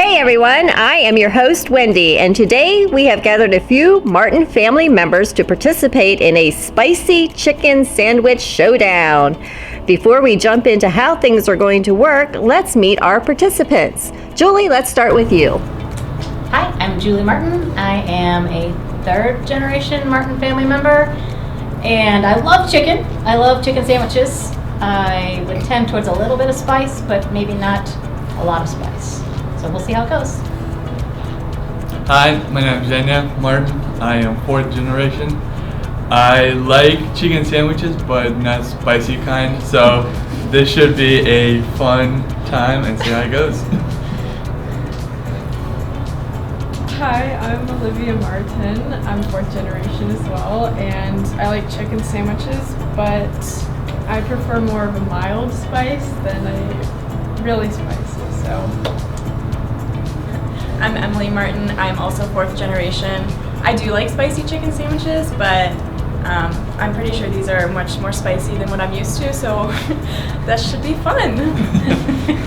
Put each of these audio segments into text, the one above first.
Hey everyone, I am your host Wendy, and today we have gathered a few Martin family members to participate in a spicy chicken sandwich showdown. Before we jump into how things are going to work, let's meet our participants. Julie, let's start with you. Hi, I'm Julie Martin. I am a third generation Martin family member, and I love chicken. I love chicken sandwiches. I would tend towards a little bit of spice, but maybe not a lot of spice. So we'll see how it goes. Hi, my name is Zenya Martin. I am fourth generation. I like chicken sandwiches, but not spicy kind. So this should be a fun time and see how it goes. Hi, I'm Olivia Martin. I'm fourth generation as well, and I like chicken sandwiches, but I prefer more of a mild spice than a really spicy, so. I'm Emily Martin. I'm also fourth generation. I do like spicy chicken sandwiches, but I'm pretty sure these are much more spicy than what I'm used to, so that should be fun.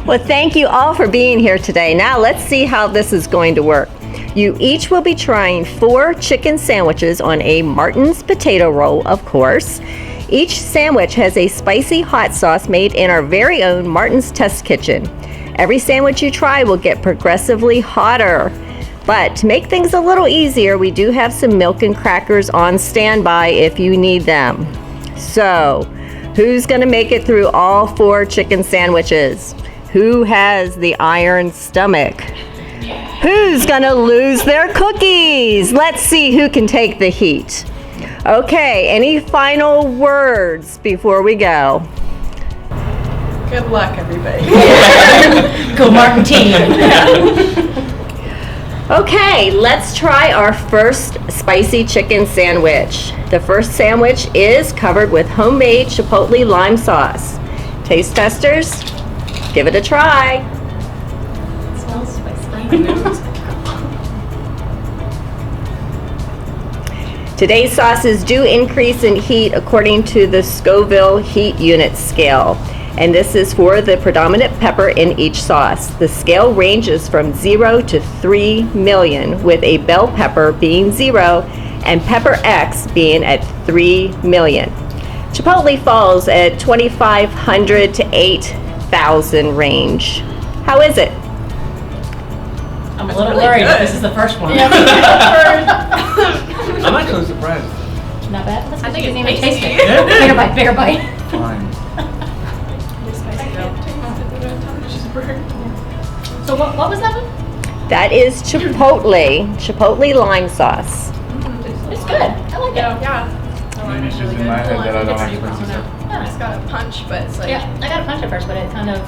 Well, thank you all for being here today. Now let's see how this is going to work. You each will be trying 4 chicken sandwiches on a Martin's potato roll, of course. Each sandwich has a spicy hot sauce made in our very own Martin's Test Kitchen. Every sandwich you try will get progressively hotter. But to make things a little easier, we do have some milk and crackers on standby if you need them. So, who's gonna make it through all 4 chicken sandwiches? Who has the iron stomach? Who's gonna lose their cookies? Let's see who can take the heat. Okay, any final words before we go? Good luck, everybody. Go Martin team. Okay, let's try our first spicy chicken sandwich. The first sandwich is covered with homemade Chipotle Lime sauce. Taste testers, give it a try. It smells spicy. Today's sauces do increase in heat according to the Scoville heat unit scale. And this is for the predominant pepper in each sauce. The scale ranges from 0 to 3 million, with a bell pepper being 0 and pepper X being at 3 million. Chipotle falls at 2,500 to 8,000 range. How is it? I'm a little worried if this is the first one. I'm actually surprised. Not bad. I think it's even taste tasty. it. Bigger bite, bigger bite. Fine. So what was that one? That is Chipotle Lime sauce. It's good. I like it. Yeah. Maybe it's just in my head that I don't like spicy stuff. Yeah, It's got a punch, but it's like, yeah, I got a punch at first, but it kind of,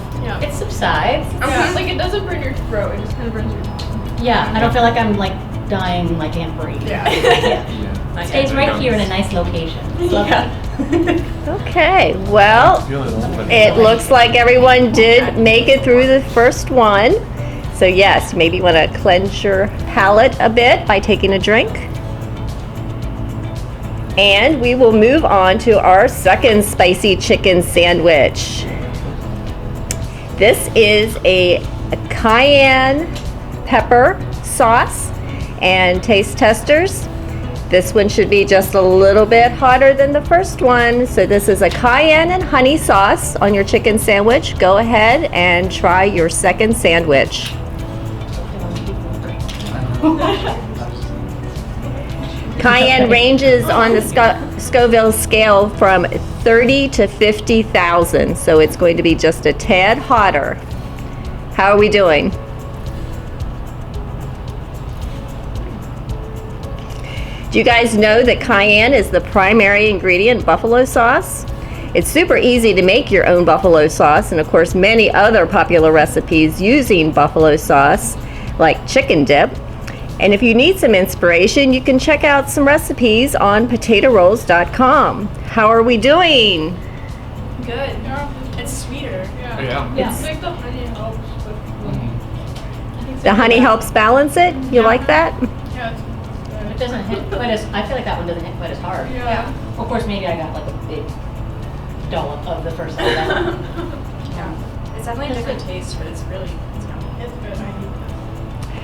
it subsides. Yeah, like it doesn't burn your throat, it just kind of burns your tongue. Yeah, I don't feel like I'm like dying like Aunt Brie. Yeah. Yeah. It stays right here in a nice location. Love it. Okay, well, it looks like everyone did make it through the first one. So yes, maybe you want to cleanse your palate a bit by taking a drink. And we will move on to our second spicy chicken sandwich. This is a cayenne pepper sauce and taste testers. This one should be just a little bit hotter than the first one. So this is a cayenne and honey sauce on your chicken sandwich. Go ahead and try your second sandwich. Cayenne ranges on the Scoville scale from 30 to 50,000, so it's going to be just a tad hotter. How are we doing? Do you guys know that cayenne is the primary ingredient in buffalo sauce? It's super easy to make your own buffalo sauce, and of course many other popular recipes using buffalo sauce, like chicken dip. And if you need some inspiration, you can check out some recipes on potatorolls.com. How are we doing? good. Yeah. It's sweeter. Yeah. It's like the honey helps with The honey helps balance it? You like that? yeah, it's good. It doesn't hit quite as, I feel like that one doesn't hit quite as hard. Yeah. Of course, maybe I got like a big dollop of the first one. Yeah. It's definitely a different taste, but it's really, it's yummy. It's good. I need that.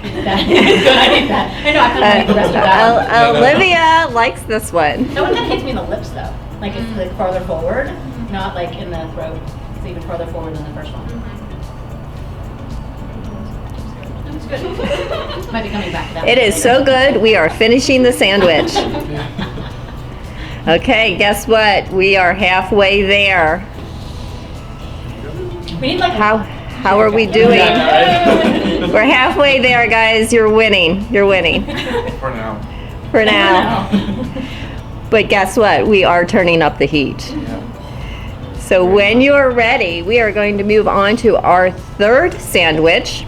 That is good. I need that. I know. I kind of like the rest of that. Olivia likes this one. That one kind of hits me in the lips though. Like it's like farther forward, not like in the throat. It's even farther forward than the first one. That's good. Might be coming back to that. It is so good. We are finishing the sandwich. Okay, guess what? We are halfway there. We need like How are we doing? We're halfway there, guys. You're winning. You're winning. For now. For now. But guess what? We are turning up the heat. Yeah. So when you're ready, we are going to move on to our third sandwich.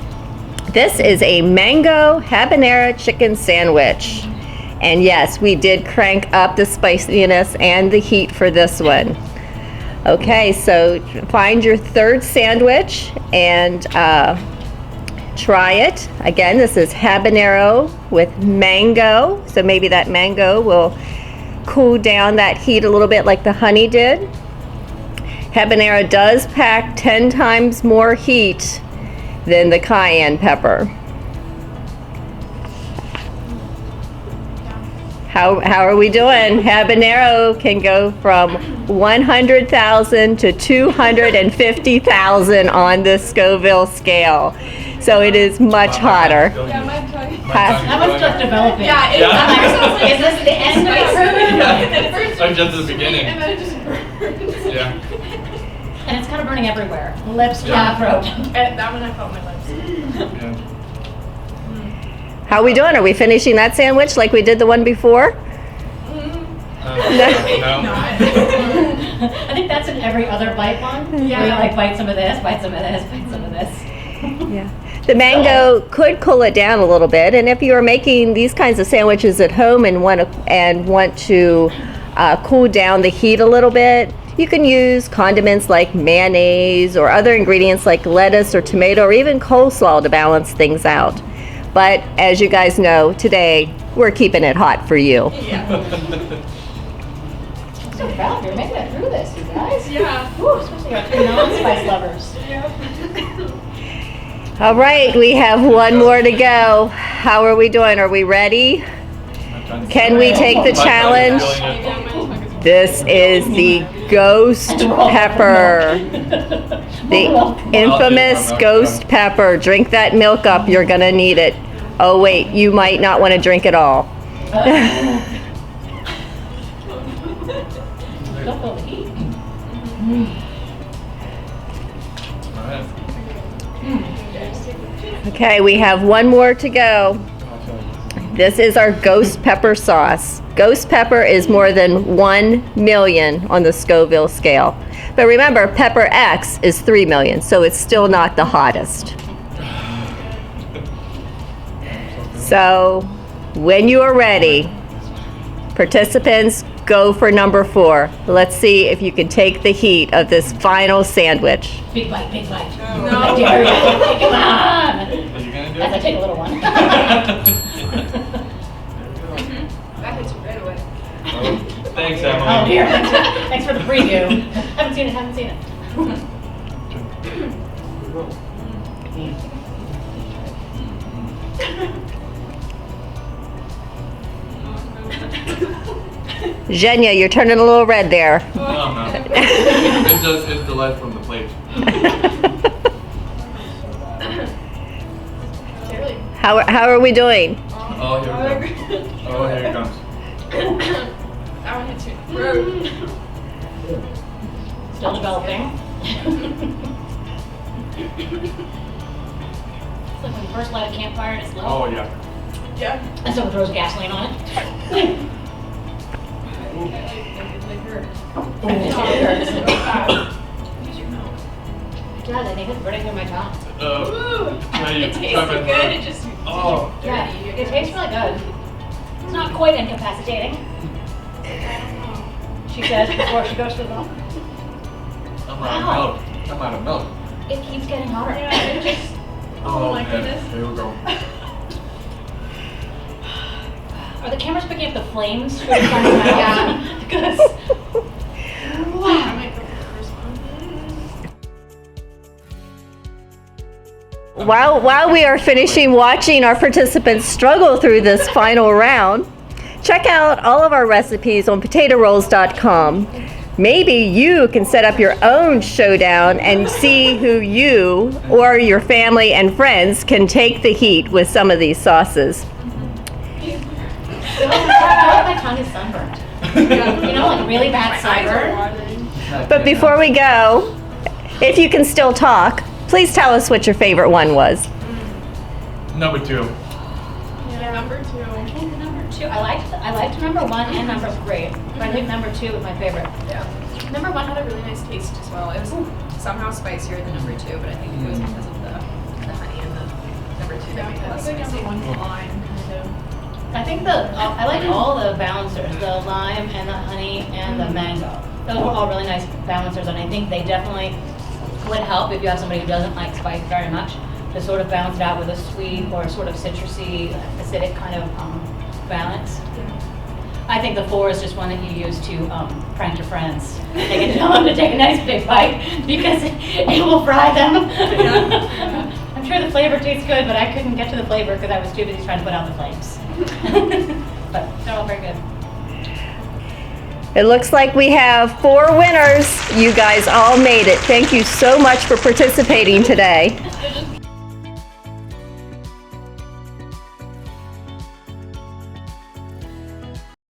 This is a mango habanero chicken sandwich. And yes, we did crank up the spiciness and the heat for this one. Okay, so find your third sandwich and try it. Again, this is habanero with mango. So maybe that mango will cool down that heat a little bit like the honey did. Habanero does pack 10 times more heat than the cayenne pepper. How are we doing? Habanero can go from 100,000 to 250,000 on the Scoville scale. So it is much hotter. Yeah, my tongue. That one's just developing. Yeah, it Yeah. Is this the end of it? I'm just at the beginning. And then it just burns. Yeah. And it's kind of burning everywhere. Lips, Yeah. throat. And that one I felt my lips. Yeah. How are we doing? Are we finishing that sandwich like we did the one before? No. I think that's in every other bite one. Yeah. Where you like bite some of this, bite some of this, bite some of this. Yeah. The mango could cool it down a little bit, and if you are making these kinds of sandwiches at home and want to cool down the heat a little bit, you can use condiments like mayonnaise or other ingredients like lettuce or tomato or even coleslaw to balance things out. But as you guys know, today we're keeping it hot for you. Yeah. I'm so proud you're making it through this, you guys. Yeah. Woo, especially our two non-spice lovers. All right, we have one more to go. How are we doing? Are we ready? Can we take the challenge? This is the ghost pepper. The infamous ghost pepper. Drink that milk up, you're gonna need it. Oh wait, you might not want to drink it all. Don't feel the heat. Okay, we have one more to go. This is our ghost pepper sauce. Ghost pepper is more than 1 million on the Scoville scale. But remember, pepper X is 3 million, so it's still not the hottest. So, when you are ready, participants, go for number 4. Let's see if you can take the heat of this final sandwich. Big bite, big bite. No. I dare you. Come on. Are you gonna do As I it? take a little one. That hits you right away. Thanks, Emily. Oh dear. Thanks for the preview. Haven't seen it. Zhenya, you're turning a little red there. No. It's the light from the plate. How are we doing? Oh, here it comes. Oh, here it comes. That one hits you. Rude. Still developing. It's like when you first light a campfire and it's low. Oh, yeah. Yeah. And someone throws gasoline on it. God, I think it's burning through my tongue. Now you It tastes try my good. throat. It just. Oh. Yeah, it tastes really good. It's not quite incapacitating, she says before she goes to the bathroom. I'm out of milk. I'm out of milk. It keeps getting hotter. Yeah, it just. Oh, my man. goodness. Here we go. Are the cameras picking up the flames shooting from your mouth? Yeah. Because I might go for the first one. While we are finishing watching our participants struggle through this final round, check out all of our recipes on potatorolls.com. Maybe you can set up your own showdown and see who you or your family and friends can take the heat with some of these sauces. My tongue is sunburned. You know, like really bad sunburn. But before we go, if you can still talk, please tell us what your favorite one was. Number 2. Yeah, number 2. I think number 2. I liked number 1 and number 3. But I think number 2 was my favorite. Yeah. Number 1 had a really nice taste as well. It was somehow spicier than number 2, but I think it was because of the honey and the number 2 that made it less spicy. Number 1's lime, kind of. I think I like all the balancers, the lime and the honey and the mango. Those were all really nice balancers, and I think they definitely would help if you have somebody who doesn't like spice very much to sort of balance it out with a sweet or sort of citrusy, acidic kind of balance. I think the 4 is just one that you use to prank your friends. They can tell them to take a nice big bite because it will fry them. I'm sure the flavor tastes good, but I couldn't get to the flavor because I was too busy trying to put out the flames. But they're all very good. It looks like we have 4 winners. You guys all made it. Thank you so much for participating today.